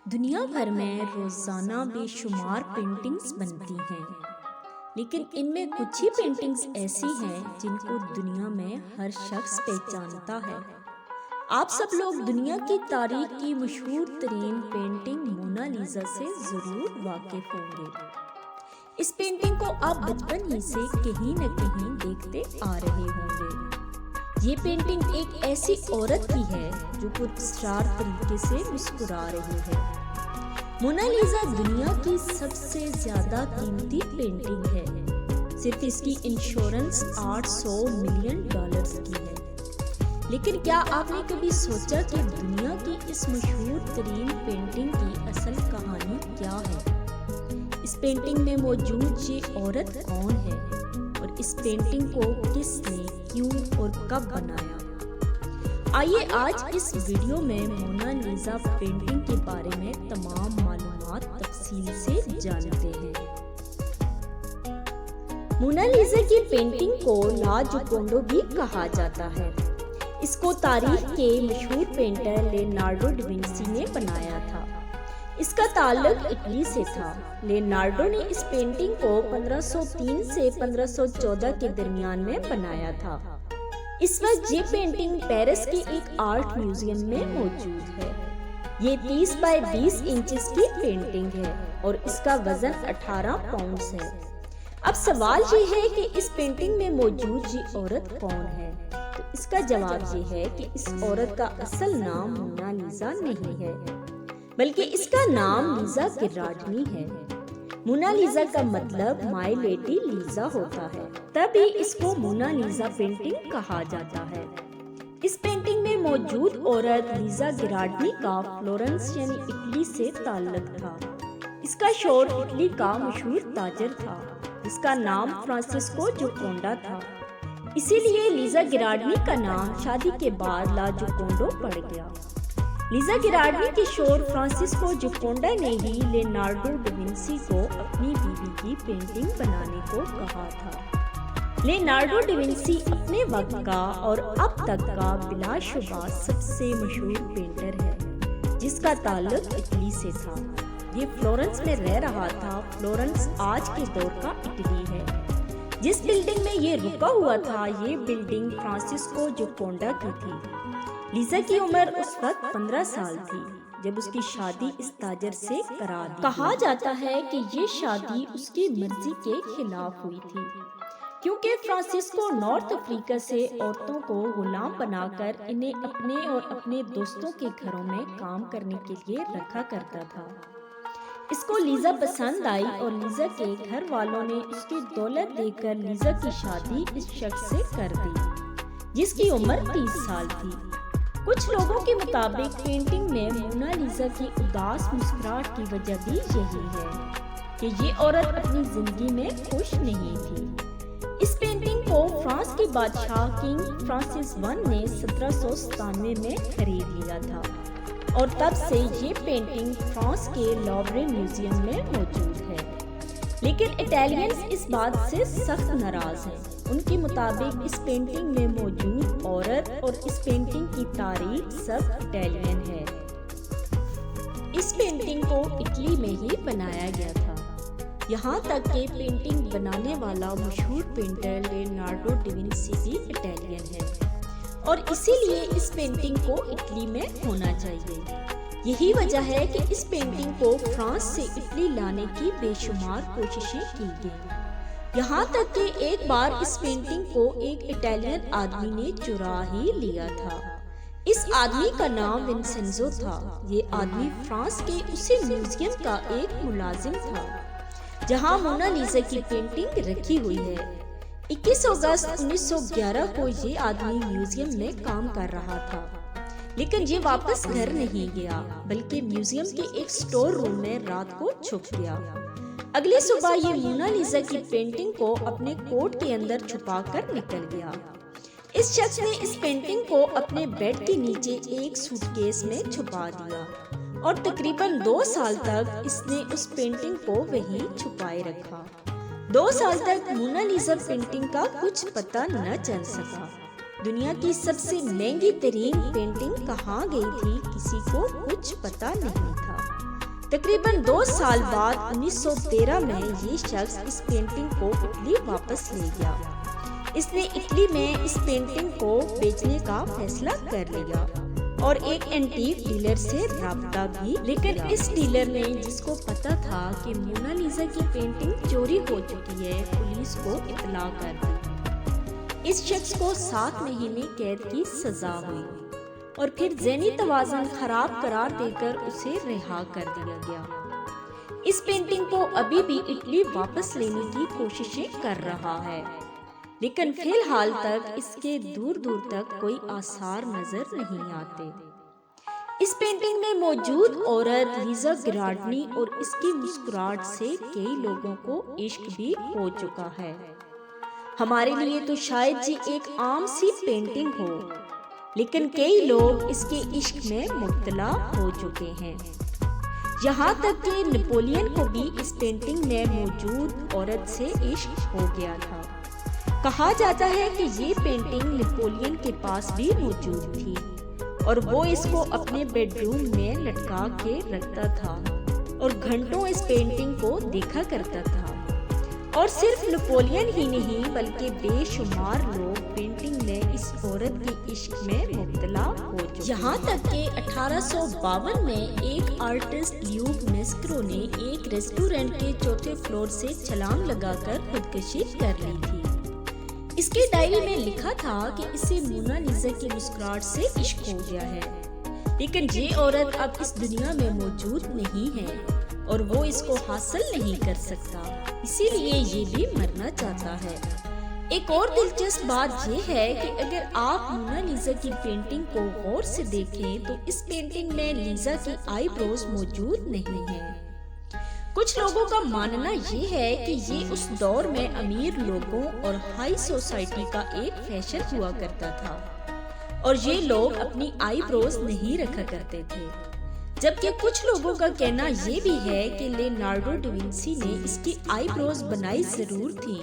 دنیا بھر میں روزانہ بے شمار پینٹنگز بنتی ہیں، لیکن ان میں کچھ ہی پینٹنگز ایسی ہیں جن کو دنیا میں ہر شخص پہچانتا ہے۔ آپ سب لوگ دنیا کی تاریخ کی مشہور ترین پینٹنگ مونا لیزا سے ضرور واقف ہوں گے۔ اس پینٹنگ کو آپ بچپن ہی سے کہیں نہ کہیں دیکھتے آ رہے ہوں گے۔ یہ پینٹنگ ایک ایسی عورت کی ہے جو پراسرار طریقے سے مسکرا رہی ہے۔ مونا لیزا دنیا کی سب سے زیادہ قیمتی پینٹنگ ہے۔ صرف اس کی انشورنس $800 ملین کی ہے۔ لیکن کیا آپ نے کبھی سوچا کہ دنیا کی اس مشہور ترین پینٹنگ کی اصل کہانی کیا ہے؟ اس پینٹنگ میں موجود یہ عورت کون ہے اور اس پینٹنگ کو کس نے، کیوں اور کب بنایا؟ آئیے آج اس ویڈیو میں مونا لیزا پینٹنگ کے بارے میں تمام معلومات تفصیل سے جانتے ہیں۔ مونا لیزا کی پینٹنگ کو لا جوکونڈو بھی کہا جاتا ہے۔ اس کو تاریخ کے مشہور پینٹر لیونارڈو ڈاونسی نے بنایا تھا۔ اس کا تعلق اٹلی سے تھا۔ لیونارڈو نے اس پینٹنگ کو 1503 سے 1514 کے درمیان میں بنایا تھا۔ اس وقت یہ پینٹنگ پیرس کے ایک آرٹ میوزیم میں موجود ہے۔ یہ 30 بائی 20 انچز کی پینٹنگ ہے اور اس کا وزن 18 پاؤنڈز ہے۔ اب سوال یہ ہے کہ اس پینٹنگ میں موجود یہ عورت کون ہے؟ تو اس کا جواب یہ ہے کہ اس عورت کا اصل نام مونا لیزا نہیں ہے، بلکہ اس کا نام لیزا گراڈنی ہے۔ مونا لیزا کا مطلب مائی لیڈی لیزا ہوتا ہے، تبھی اس کو مونا لیزا پینٹنگ کہا جاتا ہے۔ اس پینٹنگ میں موجود عورت لیزا گراڈنی کا فلورنس یعنی اٹلی سے تعلق تھا۔ اس کا شوہر اٹلی کا مشہور تاجر تھا جس کا نام فرانسسکو جوکونڈا تھا، اسی لیے لیزا گراڈنی کا نام شادی کے بعد لا جوکونڈو پڑ گیا۔ لیزا گراڈنی کے شوہر فرانسسکو جوکونڈا نے ہی لیونارڈو ڈاونسی کو اپنی بیوی کی پینٹنگ بنانے کو کہا تھا۔ لیونارڈو ڈاونسی اپنے وقت کا اور اب تک کا بلا شبہ سب سے مشہور پینٹر ہے جس کا تعلق اٹلی سے تھا۔ یہ فلورنس میں رہ رہا تھا۔ فلورنس آج کے دور کا اٹلی ہے۔ جس بلڈنگ میں یہ رکا ہوا تھا یہ بلڈنگ فرانسسکو جوکونڈا کی تھی۔ لیزا کی عمر اس وقت 15 سال تھی جب اس کی شادی اس تاجر سے کرا دی۔ کہا جاتا ہے کہ یہ شادی اس کی مرضی کے خلاف ہوئی تھی، کیونکہ فرانسسکو نارتھ افریقہ سے عورتوں کو غلام بنا کر انہیں اپنے اور اپنے دوستوں کے گھروں میں کام کرنے کے لیے رکھا کرتا تھا۔ اس کو لیزا پسند آئی اور لیزا کے گھر والوں نے اس کی دولت دے کر لیزا کی شادی اس شخص سے کر دی جس کی عمر 30 سال تھی۔ کچھ لوگوں کے مطابق پینٹنگ میں مونا لیزا کی اداس مسکراہٹ کی وجہ بھی یہی ہے کہ یہ عورت اپنی زندگی میں خوش نہیں تھی۔ اس پینٹنگ کو فرانس کے بادشاہ کنگ فرانسس نے 1797 میں خرید لیا تھا اور تب سے یہ پینٹنگ فرانس کے لوورے میوزیم میں موجود ہے۔ لیکن اٹالینز اس بات سے سخت ناراض ہیں۔ ان کے مطابق اس پینٹنگ میں موجود عورت اور اس پینٹنگ کی تاریخ سب اٹالین ہے۔ اس پینٹنگ کو اٹلی میں ہی بنایا گیا تھا، یہاں تک کہ پینٹنگ بنانے والا مشہور پینٹر لیونارڈو ڈاونسی بھی اٹالین ہے اور اسی لیے اس پینٹنگ کو اٹلی میں ہونا چاہیے۔ یہی وجہ ہے کہ اس پینٹنگ کو فرانس سے اٹلی لانے کی بے شمار کوششیں کی گئیں، یہاں تک کہ ایک بار اس پینٹنگ کو ایک اٹالین آدمی نے چرا ہی لیا تھا۔ اس آدمی کا نام ونسنزو تھا۔ یہ آدمی فرانس کے اسی میوزیم کا ایک ملازم تھا جہاں مونا لیزا کی پینٹنگ رکھی ہوئی ہے۔ 21 اگست 1911 کو یہ آدمی میوزیم میں کام کر رہا تھا، لیکن یہ واپس گھر نہیں گیا بلکہ میوزیم کے ایک سٹور روم میں رات کو چھپ گیا۔ اگلی صبح یہ مونا لیزا کی پینٹنگ کو اپنے کوٹ کے اندر چھپا کر نکل گیا۔ اس شخص نے اس پینٹنگ کو اپنے بیڈ کے نیچے ایک سوٹ کیس میں چھپا دیا اور تقریباً 2 سال تک اس نے اس پینٹنگ کو وہیں چھپائے رکھا۔ 2 سال تک مونا لیزا پینٹنگ کا کچھ پتہ نہ چل سکا۔ دنیا کی سب سے مہنگی ترین پینٹنگ کہاں گئی تھی کسی کو کچھ پتہ نہیں تھا۔ تقریباً 2 سال بعد 1913 میں یہ شخص اس پینٹنگ کو اٹلی واپس لے گیا۔ اس نے اٹلی میں اس پینٹنگ کو بیچنے کا فیصلہ کر لیا اور ایک اینٹیک ڈیلر سے رابطہ بھی، لیکن اس ڈیلر نے، جس کو پتا تھا کہ مونا لیزا کی پینٹنگ چوری ہو چکی ہے، پولیس کو اطلاع کر دی۔ اس شخص کو 7 مہینے قید کی سزا ہوئی اور پھر ذہنی توازن خراب قرار دے کر اسے رہا کر دیا گیا۔ اس پینٹنگ کو ابھی بھی اٹلی واپس لینے کی کوششیں کر رہا ہے، لیکن فی الحال تک اس کے دور دور تک کوئی آثار نظر نہیں آتے۔ اس پینٹنگ میں موجود عورت لیزا گراڈنی اور اس کی مسکراہٹ سے کئی لوگوں کو عشق بھی ہو چکا ہے۔ ہمارے لیے تو شاید یہ ایک عام سی پینٹنگ ہو، لیکن کئی لوگ اس کے عشق میں مبتلا ہو چکے ہیں۔ یہاں تک کہ نپولین کو بھی اس پینٹنگ میں موجود عورت سے عشق ہو گیا تھا۔ کہا جاتا ہے کہ یہ پینٹنگ نپولین کے پاس بھی موجود تھی اور وہ اس کو اپنے بیڈ روم میں لٹکا کے رکھتا تھا اور گھنٹوں اس پینٹنگ کو دیکھا کرتا تھا۔ اور صرف نپولین ہی نہیں بلکہ بے شمار لوگ پینٹنگ میں اس عورت کے عشق میں مبتلا ہو چکے، یہاں تک کہ 1852 میں ایک آرٹسٹ لیوب میسکرو نے ایک ریسٹورنٹ کے 4تھے فلور سے چھلانگ لگا کر خودکشی کر لی تھی۔ اس کے ڈائری میں لکھا تھا کہ اسے مونا لیزا کی مسکراہٹ سے عشق ہو گیا ہے، لیکن یہ عورت اب اس دنیا میں موجود نہیں ہے اور وہ اس کو حاصل نہیں کر سکتا، اسی لیے یہ بھی مرنا چاہتا ہے۔ ایک اور دلچسپ بات یہ ہے کہ اگر آپ مونا لیزا کی پینٹنگ کو غور سے دیکھیں تو اس پینٹنگ میں لیزا کی آئی بروز موجود نہیں ہیں۔ کچھ لوگوں کا ماننا یہ ہے کہ یہ اس دور میں امیر لوگوں اور ہائی سوسائٹی کا ایک فیشن ہوا کرتا تھا اور یہ لوگ اپنی آئی بروز نہیں رکھا کرتے تھے، جبکہ کچھ لوگوں کا کہنا یہ بھی ہے کہ لیونارڈو ڈاونسی نے اس کی آئی بروز بنائی ضرور تھی،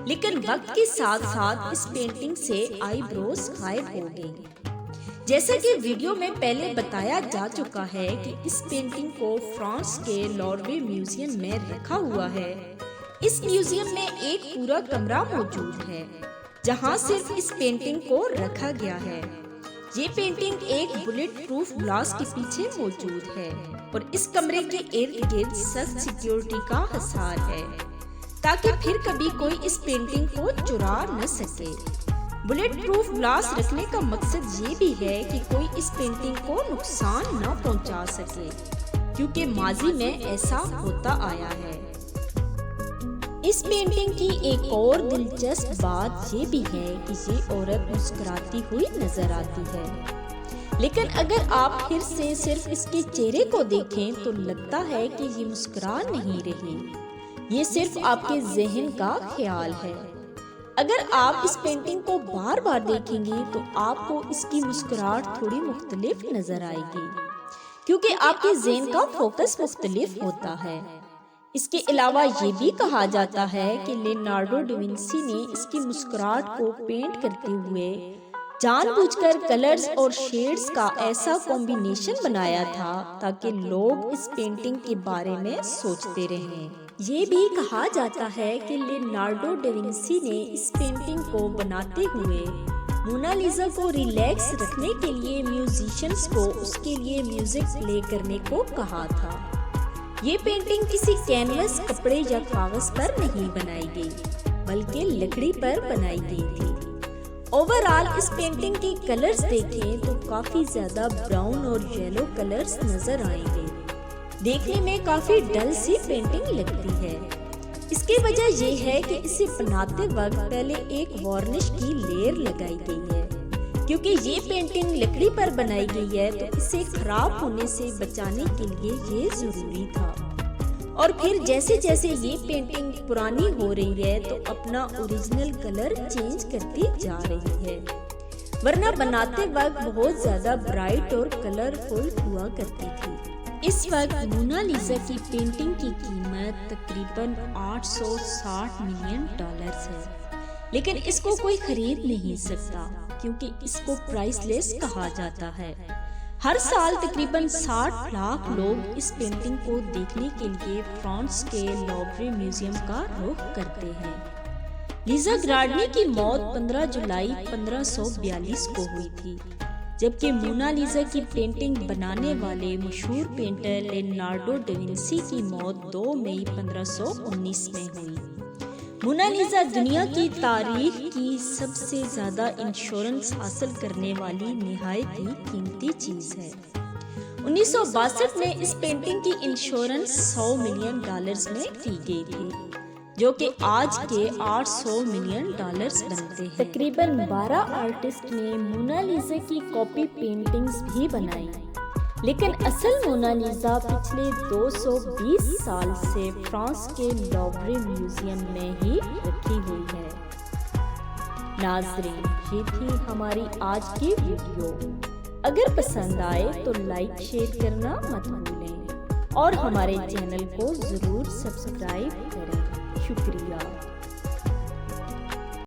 لیکن وقت کے ساتھ ساتھ اس پینٹنگ سے آئی بروز غائب ہو گئی۔ جیسا کہ ویڈیو میں پہلے بتایا جا چکا ہے کہ اس پینٹنگ کو فرانس کے لوروے میوزیم میں رکھا ہوا ہے۔ اس میوزیم میں ایک پورا کمرہ موجود ہے جہاں صرف اس پینٹنگ کو رکھا گیا ہے۔ یہ پینٹنگ ایک بلٹ پروف گلاس کے پیچھے موجود ہے اور اس کمرے کے ارد گرد سخت سیکیورٹی کا حصار ہے تاکہ پھر کبھی کوئی اس پینٹنگ کو چرا نہ سکے۔ بلٹ پروف گلاس رکھنے کا مقصد یہ بھی ہے کہ کوئی اس پینٹنگ کو نقصان نہ پہنچا سکے، کیونکہ ماضی میں ایسا ہوتا آیا ہے۔ اس پینٹنگ کی ایک اور دلچسپ بات یہ بھی ہے کہ یہ عورت مسکراتی ہوئی نظر آتی ہے، لیکن اگر آپ پھر سے صرف اس کے چہرے کو دیکھیں تو لگتا ہے کہ یہ مسکرا نہیں رہی، یہ صرف آپ کے ذہن کا خیال ہے۔ اگر آپ اس پینٹنگ کو بار بار دیکھیں گے تو آپ کو اس کی مسکراہٹ تھوڑی مختلف نظر آئے گی، کیونکہ آپ کے ذہن کا فوکس مختلف ہوتا ہے۔ اس کے علاوہ یہ بھی کہا جاتا ہے کہ لیونارڈو ڈاونسی نے اس کی مسکراہٹ کو پینٹ کرتے ہوئے جان بوجھ کر کلرز اور شیڈز کا ایسا کمبینیشن بنایا تھا تاکہ لوگ اس پینٹنگ کے بارے میں سوچتے رہیں۔ یہ بھی کہا جاتا ہے کہ لیونارڈو ڈاونسی نے اس پینٹنگ کو بناتے ہوئے مونا لیزا کو ریلیکس رکھنے کے لیے میوزیشینز کو اس کے لیے میوزک پلے کرنے کو کہا تھا۔ یہ پینٹنگ کسی کینوس، کپڑے یا کاغذ پر نہیں بنائی گئی بلکہ لکڑی پر بنائی گئی تھی۔ اوورآل اس پینٹنگ کے کلرز دیکھیں تو کافی زیادہ براؤن اور یلو کلرز نظر آئیں گے، دیکھنے میں کافی ڈل سی پینٹنگ لگتی ہے۔ اس کی وجہ یہ ہے کہ اسے بناتے وقت پہلے ایک وارنش کی لیئر لگائی گئی ہے، کیونکہ یہ پینٹنگ لکڑی پر بنائی گئی ہے تو اسے خراب ہونے سے بچانے کے لیے یہ ضروری تھا۔ اور پھر جیسے جیسے یہ پینٹنگ پرانی ہو رہی ہے تو اپنا اوریجنل کلر چینج کرتی جا رہی ہے، ورنہ بناتے وقت بہت زیادہ برائٹ اور کلرفل ہوا کرتی تھی۔ اس وقت مونا لیزا کی پینٹنگ کی قیمت تقریباً $860 ملین ہے، لیکن اس کو کوئی خرید نہیں سکتا کیونکہ اس کو پرائس لیس کہا جاتا ہے۔ ہر سال تقریباً 60 لاکھ لوگ اس پینٹنگ کو دیکھنے کے لیے فرانس کے لوورے میوزیم کا رخ کرتے ہیں۔ لیزا گراڈنی کی موت 15 جولائی 1542 کو ہوئی تھی، جبکہ مونا لیزا کی پینٹنگ بنانے والے مشہور پینٹر لیونارڈو دا وینسی کی موت 2 مئی 1519 میں ہوئی۔ مونا لیزا دنیا کی تاریخ کی سب سے زیادہ انشورنس حاصل کرنے والی نہایت ہی قیمتی چیز ہے۔ 1962 میں اس پینٹنگ کی انشورنس $100 ملین میں کی گئی تھی، جو کہ آج کے $800 ملین بنتے ہیں۔ تقریباً 12 آرٹسٹ نے مونا لیزا کی کاپی پینٹنگز بھی بنائی، لیکن اصل مونا لیزا پچھلے 220 سال سے فرانس کے لوورے میوزیم میں ہی رکھی ہوئی ہے۔ ناظرین، یہ تھی ہماری آج کی ویڈیو۔ اگر پسند آئے تو لائک شیئر کرنا مت بھولیں اور ہمارے چینل کو ضرور سبسکرائب کریں۔ شکریہ۔